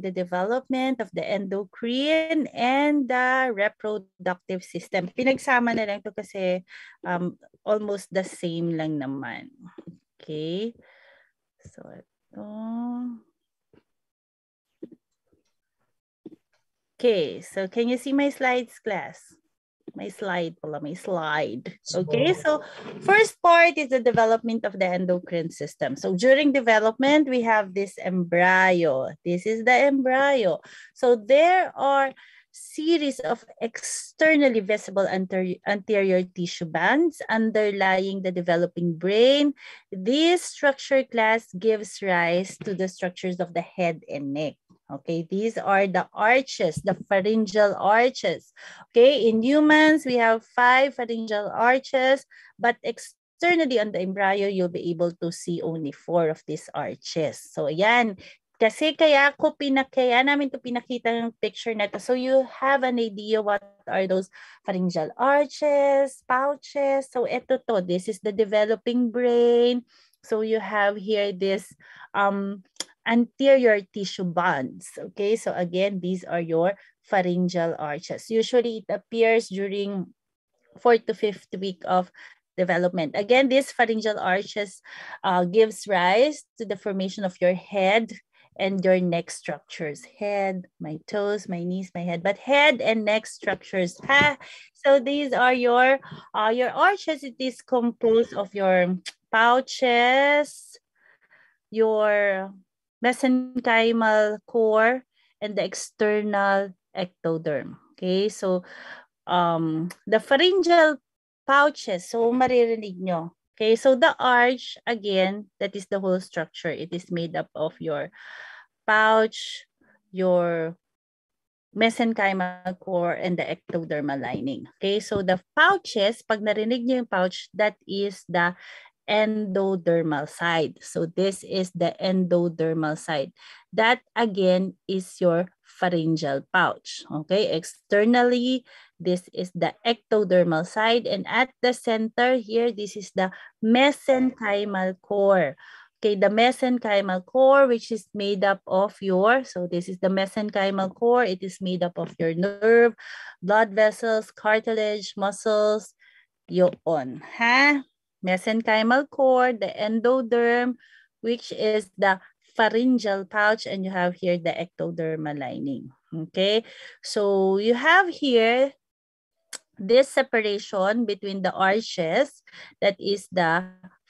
the development of the endocrine and the reproductive system. Pinagsama na lang to kasi almost the same lang naman. Okay. So, ito. Okay, so can you see my slides, class? My slide. Okay, so first part is the development of the endocrine system. So during development, we have this embryo. This is the embryo. So there are series of externally visible anterior tissue bands underlying the developing brain. This structure, class, gives rise to the structures of the head and neck. Okay, these are the arches, the pharyngeal arches. Okay, in humans, we have 5 pharyngeal arches, but externally on the embryo, you'll be able to see only 4 of these arches. So, ayan. Kasi kaya namin to pinakita ng picture na to. So, you have an idea what are those pharyngeal arches, pouches. So, eto to. This is the developing brain. So, you have here this anterior tissue bands. Okay, so again, these are your pharyngeal arches. Usually it appears during 4th to 5th week of development. Again, these pharyngeal arches gives rise to the formation of your head and your neck structures. Head, my toes, my knees, my head, but head and neck structures. So these are your arches. It is composed of your pouches, your mesenchymal core, and the external ectoderm. Okay, so the pharyngeal pouches, so maririnig nyo. Okay, so the arch, again, that is the whole structure. It is made up of your pouch, your mesenchymal core, and the ectodermal lining. Okay, so the pouches, pag narinig nyo yung pouch, that is the endodermal side. So this is the endodermal side. That again is your pharyngeal pouch. Okay, externally, this is the ectodermal side, and at the center here, this is the mesenchymal core. Okay, the mesenchymal core, which is made up of your, so this is the mesenchymal core. It is made up of your nerve, blood vessels, cartilage, muscles, yun. Mesenchymal core, the endoderm, which is the pharyngeal pouch, and you have here the ectodermal lining. Okay, so you have here this separation between the arches, that is the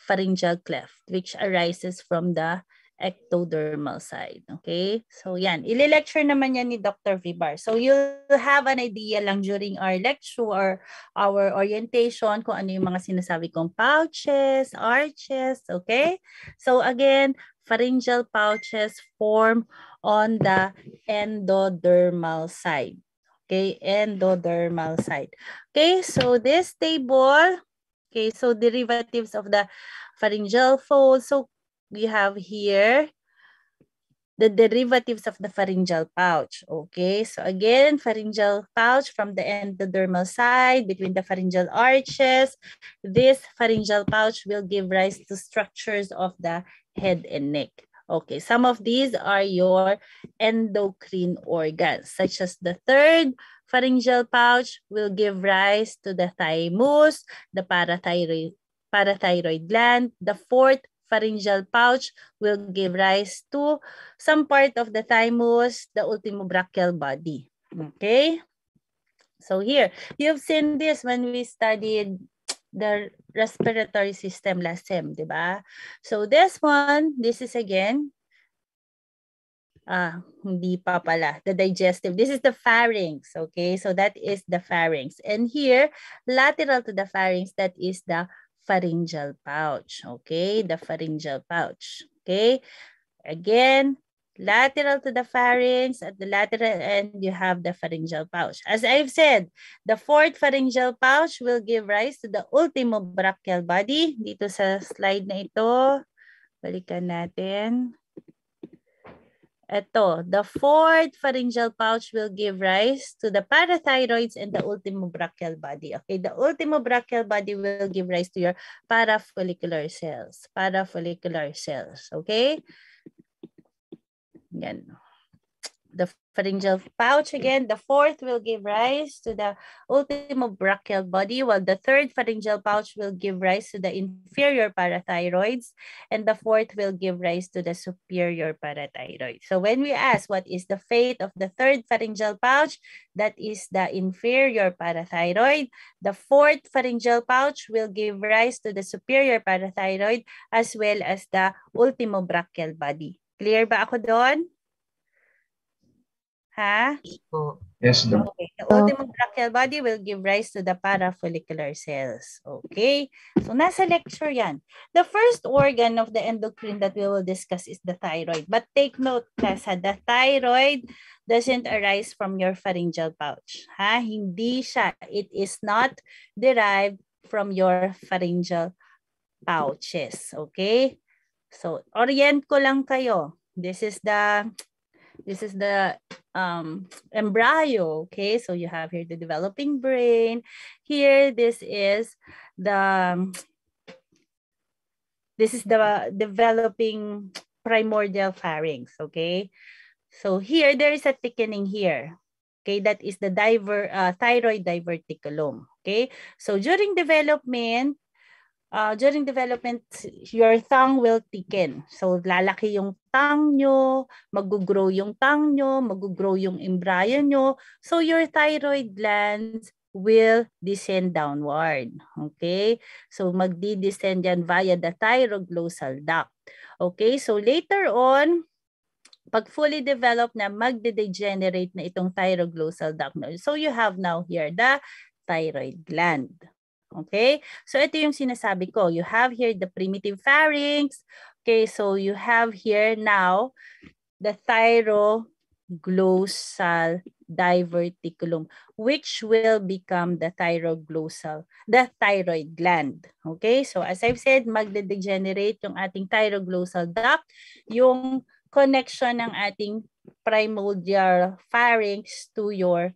pharyngeal cleft, which arises from the ectodermal side. Okay? So yan, ile-lecture naman yan ni Dr. Vibar. So you'll have an idea lang during our lecture or our orientation kung ano yung mga sinasabi kong pouches, arches, okay? So again, pharyngeal pouches form on the endodermal side. Okay, endodermal side. Okay, so this table, okay, so derivatives of the pharyngeal fold. So we have here the derivatives of the pharyngeal pouch. Okay, so again, pharyngeal pouch from the endodermal side between the pharyngeal arches. This pharyngeal pouch will give rise to structures of the head and neck. Okay, some of these are your endocrine organs, such as the third pharyngeal pouch will give rise to the thymus, the parathyroid gland. The fourth pharyngeal pouch will give rise to some part of the thymus, the ultimobrachial body. Okay? So here, you've seen this when we studied the respiratory system last sem, di ba? So this one, this is again, hindi pa pala, the digestive. This is the pharynx, okay? So that is the pharynx. And here, lateral to the pharynx, that is the pharyngeal pouch, okay? The pharyngeal pouch, okay? Again, lateral to the pharynx, at the lateral end, you have the pharyngeal pouch. As I've said, the fourth pharyngeal pouch will give rise to the ultimobrachial body. Dito sa slide na ito, balikan natin. Ito, the fourth pharyngeal pouch will give rise to the parathyroids and the ultimobrachial body. Okay, the ultimobrachial body will give rise to your parafollicular cells. Parafollicular cells, okay? Yan. the pharyngeal pouch again. The fourth will give rise to the ultimobrachial body, while the third pharyngeal pouch will give rise to the inferior parathyroids, and the fourth will give rise to the superior parathyroid. So when we ask what is the fate of the third pharyngeal pouch, that is the inferior parathyroid. The fourth pharyngeal pouch will give rise to the superior parathyroid as well as the ultimobrachial body. Clear ba ako doon? Ha? Yes, Doc. Okay. The ultimobrachial body will give rise to the parafollicular cells. Okay. So nasa lecture yan. The first organ of the endocrine that we will discuss is the thyroid. But take note, class, the thyroid doesn't arise from your pharyngeal pouch. Ha? Hindi siya. It is not derived from your pharyngeal pouches. Okay. So orient ko lang kayo. This is the embryo. Okay, so you have here the developing brain. Here, this is the developing primordial pharynx. Okay, so here there is a thickening here. Okay, that is the thyroid diverticulum. Okay, so during development, your tongue will thicken. So, lalaki yung tongue nyo, mag-grow yung tongue nyo, mag-grow yung embryo nyo. So, your thyroid glands will descend downward. Okay? So, magdi-descend yan via the thyroglossal duct. Okay? So, later on, pag fully developed na, magde-degenerate na itong thyroglossal duct. So, you have now here the thyroid gland. Okay? So, ito yung sinasabi ko. You have here the primitive pharynx. Okay, so you have here now the thyroglossal diverticulum, which will become the thyroid gland. Okay, so as I've said, magde-degenerate yung ating thyroglossal duct, yung connection ng ating primordial pharynx to your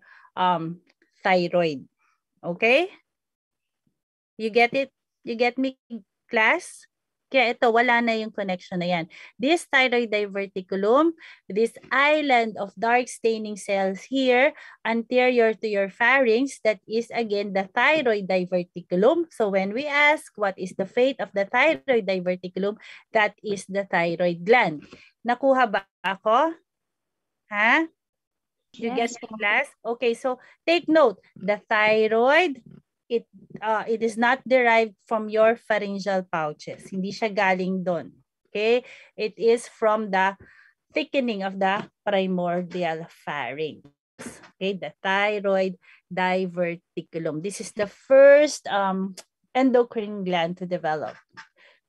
thyroid. Okay? You get it? You get me, class? Kaya ito, wala na yung connection na yan. This thyroid diverticulum, this island of dark staining cells here, anterior to your pharynx, that is again the thyroid diverticulum. So when we ask what is the fate of the thyroid diverticulum, that is the thyroid gland. Nakuha ba ako? Ha? You get the class? Okay, so take note, the thyroid, it is not derived from your pharyngeal pouches. Hindi siya galing doon. Okay? It is from the thickening of the primordial pharynx. Okay? The thyroid diverticulum. This is the first endocrine gland to develop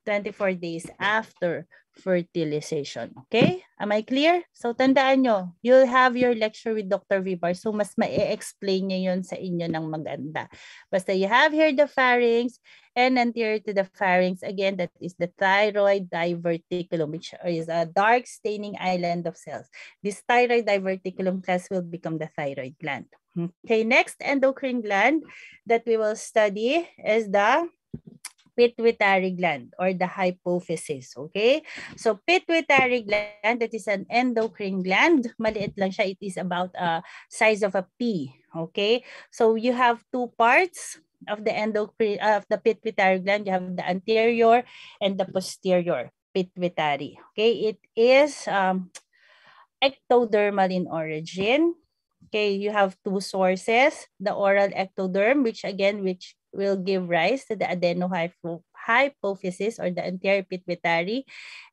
24 days after fertilization. Okay? Am I clear? So, tandaan nyo, you'll have your lecture with Dr. Vibar. So, mas ma-explain niya yun sa inyo ng maganda. Basta you have here the pharynx, and anterior to the pharynx, again, that is the thyroid diverticulum, which is a dark staining island of cells. This thyroid diverticulum class will become the thyroid gland. Okay, next endocrine gland that we will study is the pituitary gland or the hypophysis, okay? So pituitary gland, that is an endocrine gland. Maliit lang siya. It is about size of a pea, okay? So you have two parts of the pituitary gland. You have the anterior and the posterior pituitary, okay? It is ectodermal in origin. Okay, you have two sources, the oral ectoderm, which will give rise to the adenohypophysis or the anterior pituitary,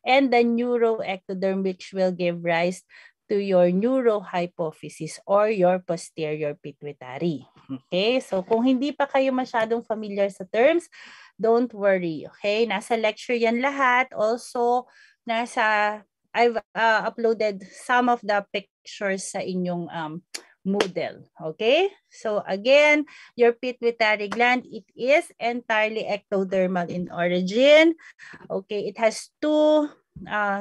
and the neuroectoderm, which will give rise to your neurohypophysis or your posterior pituitary. Okay, so kung hindi pa kayo masyadong familiar sa terms, don't worry. Okay, nasa lecture yan lahat. Also, I've uploaded some of the pictures sa inyong Moodle. Okay? So again, your pituitary gland, it is entirely ectodermal in origin. Okay? It has two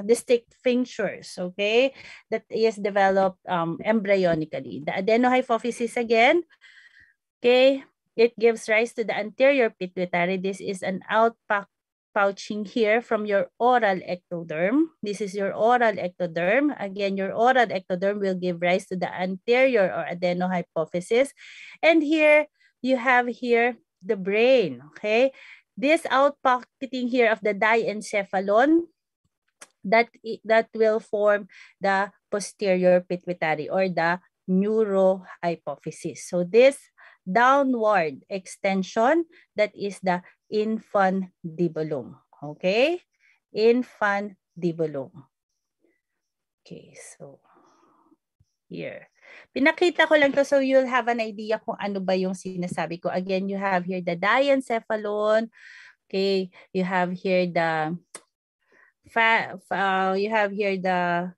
distinct punctures, okay, that is developed embryonically. The adenohypophysis again, okay, it gives rise to the anterior pituitary. This is an pouching here from your oral ectoderm. This is your oral ectoderm. Again, your oral ectoderm will give rise to the anterior or adenohypophysis. And here, you have here the brain, okay? This outpocketing here of the diencephalon, that will form the posterior pituitary or the neurohypophysis. So this downward extension, that is the infundibulum. Okay? Infundibulum. Okay, so here. Pinakita ko lang to so you'll have an idea kung ano ba yung sinasabi ko. Again, you have here the diencephalon. Okay, you have here the you have here the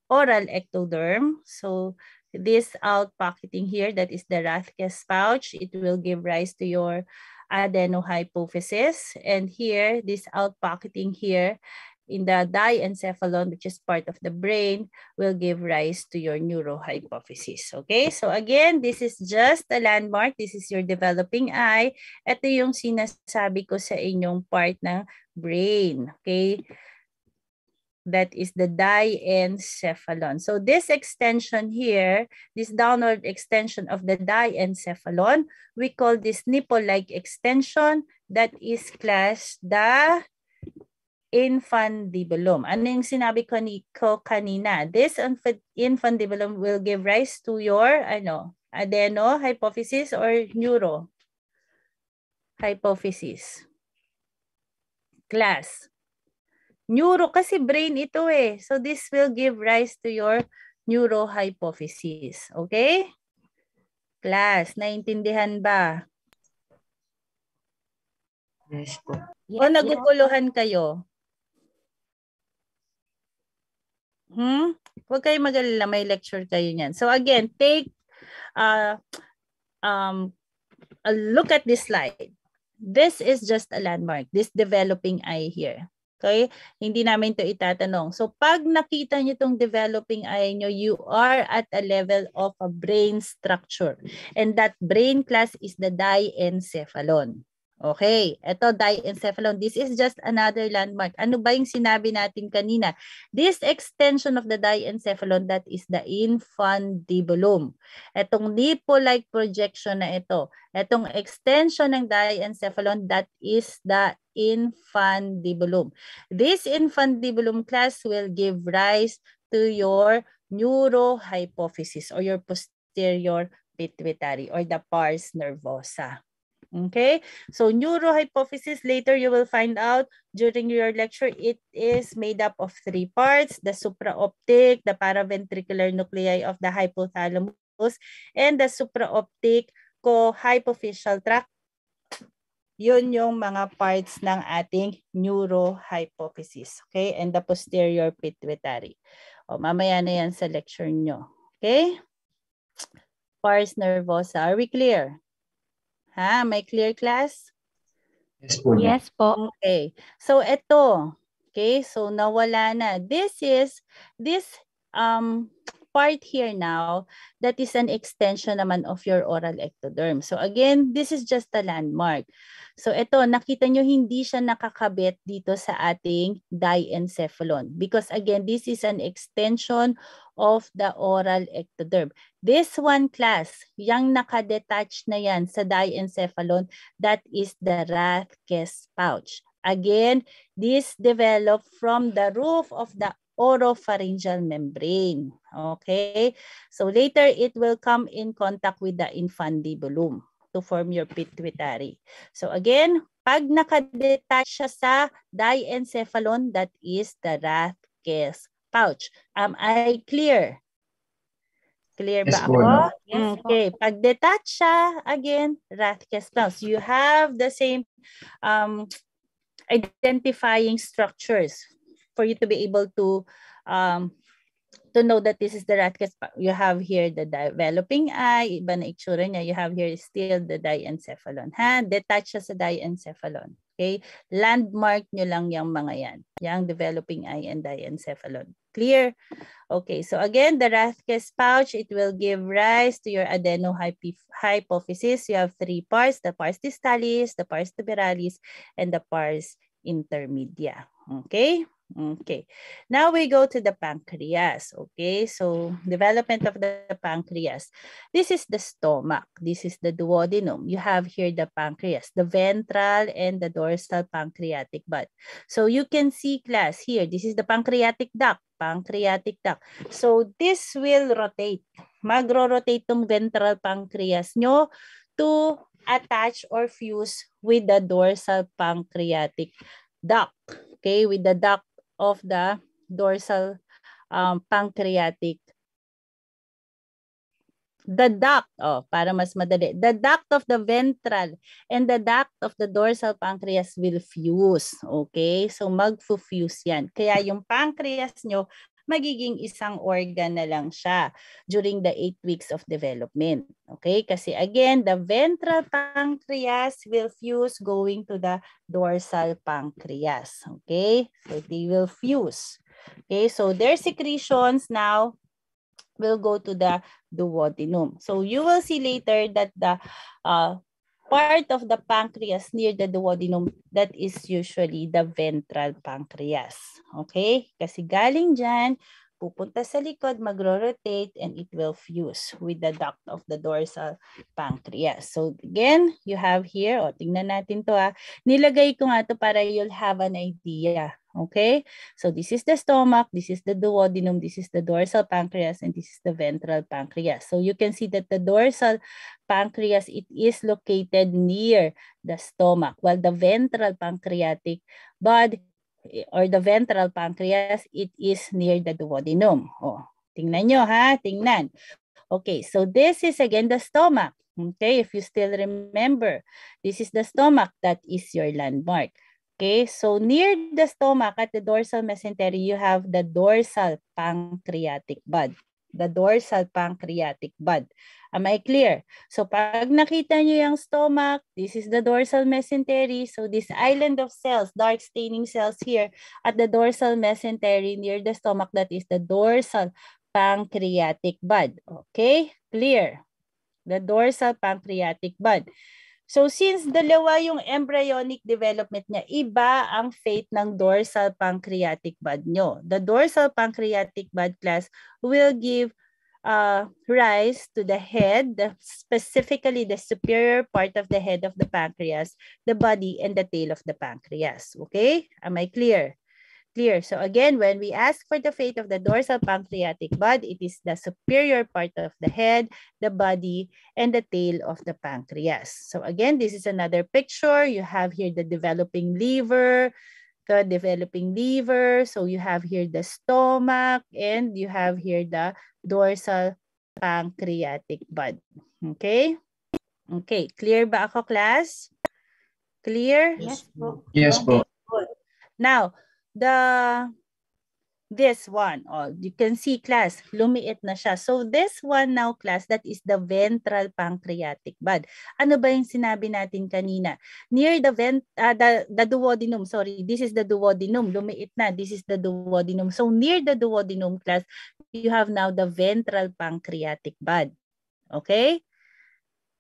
oral ectoderm. So this outpocketing here, that is the Rathke's pouch. It will give rise to your adenohypophysis. And here, this outpocketing here in the diencephalon, which is part of the brain, will give rise to your neurohypophysis. Okay, so again, this is just a landmark. This is your developing eye. Ito yung sinasabi ko sa inyong part ng brain. Okay, that is the diencephalon. So this extension here, this downward extension of the diencephalon, we call this nipple-like extension. That is class the infundibulum. Ano yung sinabi ko kanina? This infundibulum will give rise to your adenohypophysis or neurohypophysis. Class. Neuro kasi brain ito eh. So this will give rise to your neurohypophysis. Okay? Class, naintindihan ba? Yes po. O naguguluhan kayo? Huwag kayo mag-alala, may lecture kayo niyan. So again, take a look at this slide. This is just a landmark, this developing eye here. Okay? Hindi namin to itatanong. So pag nakita nyo itong developing eye nyo, you are at a level of a brain structure. And that brain class is the diencephalon. Okay, ito diencephalon. This is just another landmark. Ano ba yung sinabi natin kanina? This extension of the diencephalon, that is the infundibulum. Itong nipple-like projection na ito, itong extension ng diencephalon, that is the infundibulum. This infundibulum class will give rise to your neurohypophysis or your posterior pituitary or the pars nervosa. Okay, so neurohypophysis, later you will find out during your lecture, it is made up of 3 parts: the supraoptic, the paraventricular nuclei of the hypothalamus, and the supraoptic co-hypophyseal tract. Yun yung mga parts ng ating neurohypophysis. Okay, and the posterior pituitary. O, mamaya na yan sa lecture nyo. Okay, pars nervosa. Are we clear? Ha? May clear class? Yes po. Yes po. Okay. So ito. Okay. So nawala na. This part here now, that is an extension naman of your oral ectoderm. So again, this is just a landmark. So ito, nakita nyo hindi siya nakakabit dito sa ating diencephalon. Because again, this is an extension of the oral ectoderm. This one class, yung nakadetach na yan sa diencephalon, that is the Rathke's pouch. Again, this developed from the roof of the oropharyngeal membrane. Okay? So later, it will come in contact with the infundibulum to form your pituitary. So again, pag nakadetach siya sa diencephalon, that is the Rathke's pouch. Am I clear? Clear ba ako? Yes, okay. Pag detach siya, again, Rathke's pouch. You have the same identifying structures for you to be able to know that this is the Rathke's pouch. You have here the developing eye, iba na itsura niya. You have here still the diencephalon. Ha? Detach siya sa diencephalon. Okay? Landmark nyo lang yung mga yan. Yung developing eye and diencephalon. Clear? Okay, so again, the Rathke's pouch, it will give rise to your adenohypophysis. You have three parts, the pars distalis, the pars tuberalis, and the pars intermedia. Okay? Okay. Now we go to the pancreas. Okay, so development of the pancreas. This is the stomach. This is the duodenum. You have here the pancreas, the ventral and the dorsal pancreatic bud. So you can see, class, here, this is the pancreatic duct. Pancreatic duct. So this will rotate. Magro-rotate tong ventral pancreas nyo to attach or fuse with the dorsal pancreatic duct. Okay, with the duct of the dorsal pancreatic. The duct, para mas madali. The duct of the ventral and the duct of the dorsal pancreas will fuse. Okay? So mag-fuse yan. Kaya yung pancreas nyo, magiging isang organ na lang siya during the 8 weeks of development. Okay? Kasi again, the ventral pancreas will fuse going to the dorsal pancreas. Okay? So they will fuse. Okay? So their secretions now will go to the duodenum. So you will see later that the part of the pancreas near the duodenum, that is usually the ventral pancreas. Okay? Kasi galing dyan, pupunta sa likod, magro-rotate, and it will fuse with the duct of the dorsal pancreas. So again, you have here, tingnan natin to nilagay ko nga to para you'll have an idea. Okay, so this is the stomach, this is the duodenum, this is the dorsal pancreas, and this is the ventral pancreas. So you can see that the dorsal pancreas, it is located near the stomach, while the ventral pancreatic bud or the ventral pancreas, it is near the duodenum. Tingnan nyo tingnan. Okay, so this is again the stomach. Okay, if you still remember, this is the stomach, that is your landmark. Okay, so near the stomach at the dorsal mesentery, you have the dorsal pancreatic bud. The dorsal pancreatic bud. Am I clear? So pag nakita nyo yung stomach, this is the dorsal mesentery. So this island of cells, dark staining cells here at the dorsal mesentery near the stomach, that is the dorsal pancreatic bud. Okay, clear? The dorsal pancreatic bud. So since dalawa yung embryonic development niya, iba ang fate ng dorsal pancreatic bud nyo. The dorsal pancreatic bud, class, will give rise to the head, specifically the superior part of the head of the pancreas, the body, and the tail of the pancreas. Okay? Am I clear? Clear. So again, when we ask for the fate of the dorsal pancreatic bud, it is the superior part of the head, the body, and the tail of the pancreas. So again, this is another picture. You have here the developing liver, So you have here the stomach, and you have here the dorsal pancreatic bud. Okay? Okay. Clear ba ako, class? Clear? Yes po. Yes po. Good. Now, this one, you can see, class, lumiit na siya. So this one now, class, that is the ventral pancreatic bud. Ano ba yung sinabi natin kanina? Near the duodenum, sorry, this is the duodenum, lumiit na, this is the duodenum. So near the duodenum, class, you have now the ventral pancreatic bud. Okay?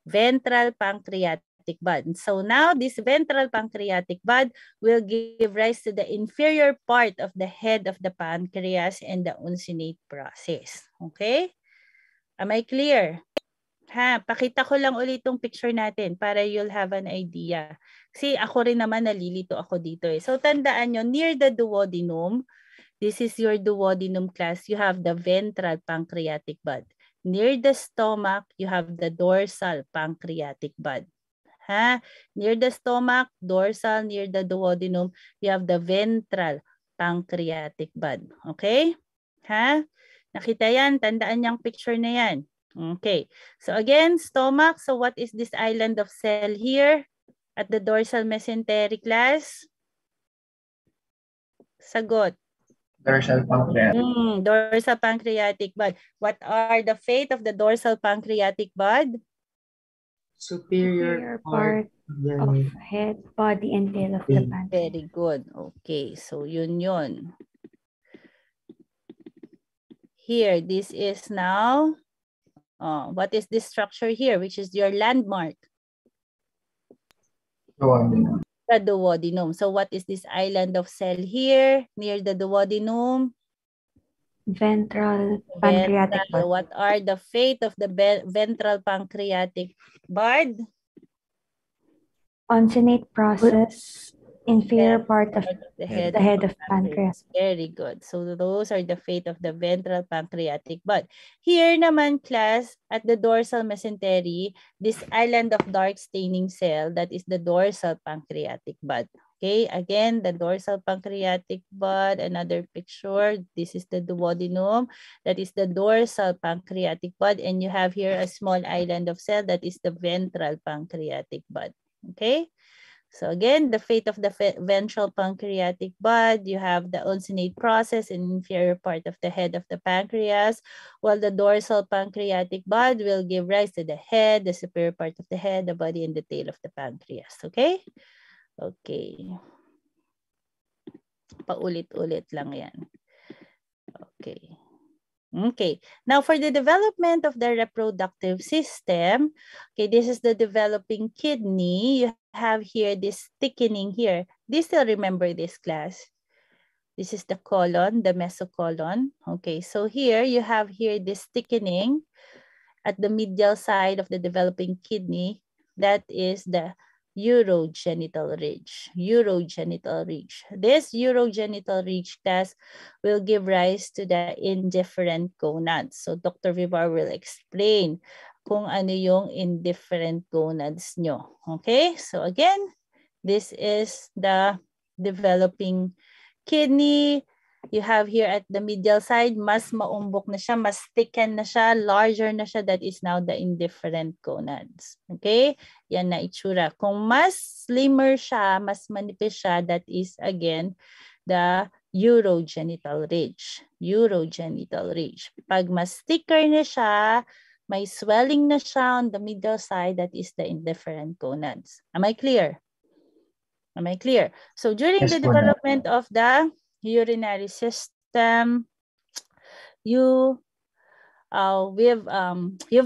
Ventral pancreatic bud. So now this ventral pancreatic bud will give rise to the inferior part of the head of the pancreas and the uncinate process. Okay? Am I clear? Pakita ko lang ulit itong picture natin para you'll have an idea. Kasi ako rin naman nalilito ako dito So tandaan nyo, near the duodenum, this is your duodenum, class, you have the ventral pancreatic bud. Near the stomach, you have the dorsal pancreatic bud. Near the stomach, dorsal, near the duodenum, you have the ventral pancreatic bud. Okay? Nakita yan? Tandaan niyang picture na yan. Okay. So again, stomach. So what is this island of cell here at the dorsal mesentery, class? Sagot. Dorsal pancreatic. Dorsal pancreatic bud. What are the fate of the dorsal pancreatic bud? Superior part of head, body, and tail of the pancreas. Very good. Okay. So yun. here, this is now, what is this structure here, which is your landmark? Duodenum. The duodenum. So what is this island of cell here near the duodenum? Ventral pancreatic bud. What are the fate of the ventral pancreatic bud? Uncinate process, inferior part of the head of pancreas. Very good. So those are the fate of the ventral pancreatic bud. Here naman, class, at the dorsal mesentery, this island of dark staining cell, that is the dorsal pancreatic bud. Okay, again, the dorsal pancreatic bud, another picture. This is the duodenum. That is the dorsal pancreatic bud. And you have here a small island of cell, that is the ventral pancreatic bud. Okay. So again, the fate of the ventral pancreatic bud, you have the uncinate process in inferior part of the head of the pancreas, while the dorsal pancreatic bud will give rise to the head, the superior part of the head, the body, and the tail of the pancreas. Okay? Okay. Paulit-ulit lang yan. Okay. Okay, now for the development of the reproductive system, okay, this is the developing kidney. You have here this thickening here. Do you still remember this, class? This is the colon, the mesocolon. Okay, so here you have here this thickening at the medial side of the developing kidney. That is the urogenital ridge. Urogenital ridge. This urogenital ridge, class, will give rise to the indifferent gonads. So Dr. Vivar will explain kung ano yung indifferent gonads nyo. Okay? So again, this is the developing kidney. You have here at the medial side, mas maumbok na siya, mas thicken na siya, larger na siya. That is now the indifferent gonads. Okay? Yan na itsura. Kung mas slimmer siya, mas manipis siya, that is again the urogenital ridge. Urogenital ridge. Pag mas thicker na siya, may swelling na siya on the medial side, that is the indifferent gonads. Am I clear? Am I clear? So during the development of the urinary system, you've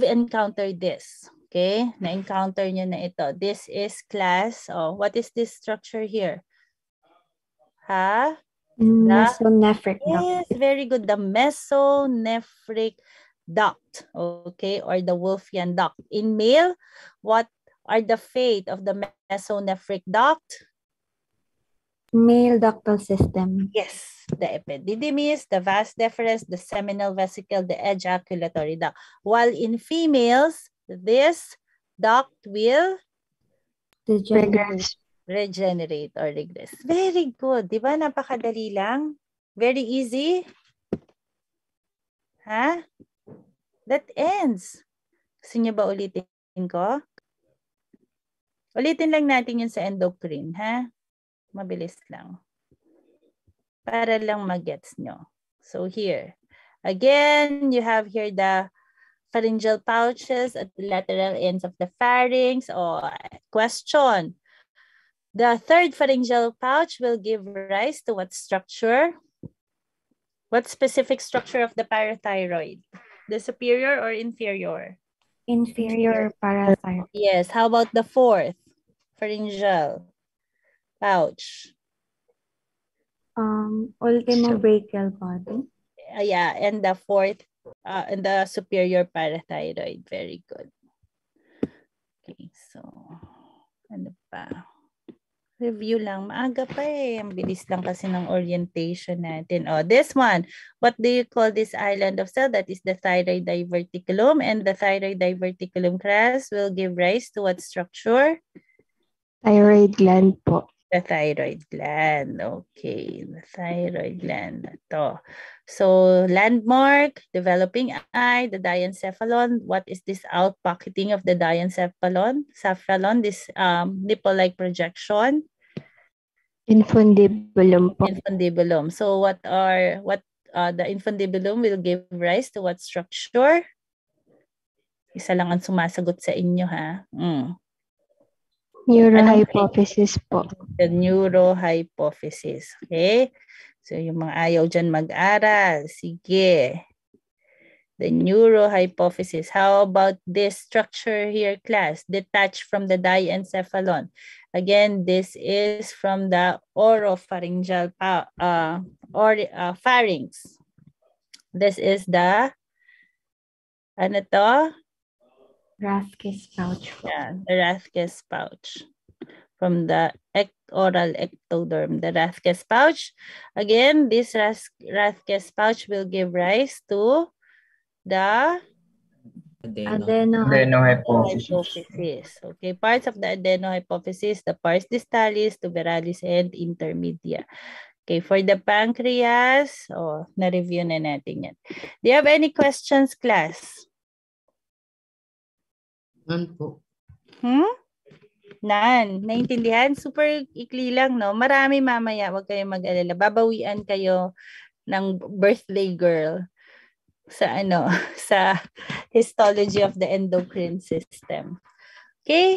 encountered this. Okay, na-encounter nyo na ito. This is class. Oh, what is this structure here? Mesonephric duct. Yes, very good. The mesonephric duct. Okay, or the Wolffian duct. In male, what are the fate of the mesonephric duct? Male ductal system. Yes, the epididymis, the vas deferens, the seminal vesicle, the ejaculatory duct. While in females, this duct will regenerate or regress. Very good. Di ba? Napakadali lang. Very easy. Ha? That ends. Gusto niyo ba ulitin ko? Ulitin lang natin yun sa endocrine, ha? Mabilis lang. Para lang magets nyo. So here, again, you have here the pharyngeal pouches at the lateral ends of the pharynx. Question. The third pharyngeal pouch will give rise to what structure? What specific structure of the parathyroid? The superior or inferior? Inferior parathyroid. Yes. How about the fourth pharyngeal pouch? Ultimo brachial body. Yeah, and the fourth, and the superior parathyroid. Very good. Okay, so, ano pa? Review lang. Maaga pa eh. Ang bilis lang kasi ng orientation natin. This one. What do you call this island of cell? That is the thyroid diverticulum. And the thyroid diverticulum, class, will give rise to what structure? Thyroid gland po. The thyroid gland. Okay, the thyroid gland. Ito. So, landmark, developing eye, the diencephalon. What is this outpocketing of the diencephalon? This nipple-like projection? Infundibulum po. Infundibulum. So, the infundibulum will give rise to what structure? Isa lang ang sumasagot sa inyo, ha? Neurohypophysis po. The neurohypophysis. Okay? So, yung mga ayaw dyan mag-aral, sige. The neurohypophysis. How about this structure here, class? Detached from the diencephalon. Again, this is from the oropharyngeal pharynx. This is the, ano to? Rathke's pouch. Yeah, the Rathke's pouch. From the oral ectoderm, the Rathke's pouch. Again, this Rathke's pouch will give rise to the adenohypophysis. Okay, parts of the adenohypophysis, the pars distalis, tuberalis, and intermedia. Okay, for the pancreas, na-review na natin yan. Do you have any questions, class? None po. None. Naintindihan? Super ikli lang, no? Marami mamaya, wag kayong mag-alala. Babawian kayo ng birthday girl sa sa histology of the endocrine system. Okay?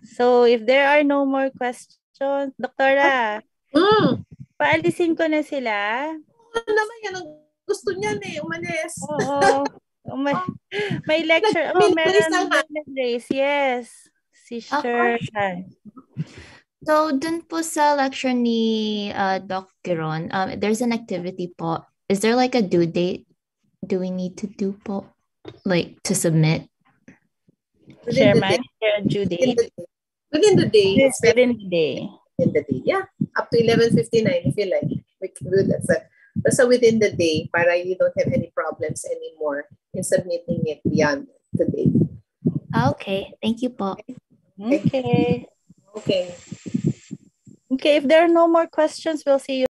So, if there are no more questions, Doktora, paalisin ko na sila. Ano naman yan ang gusto niya umalis. Oo. May lecture. Meron race. Yes. Si Sherhan. So, dun po sa lecture ni Doc Giron, there's an activity po. Is there like a due date? Do we need to do po? Like, to submit? Chairman, due date. Within the day. Yes, within the day. In the day, yeah. Up to 11:59 if you like. We can do that. So within the day, para you don't have any problems anymore in submitting it beyond the day. Okay, thank you po. Okay. Okay. Okay, if there are no more questions, we'll see you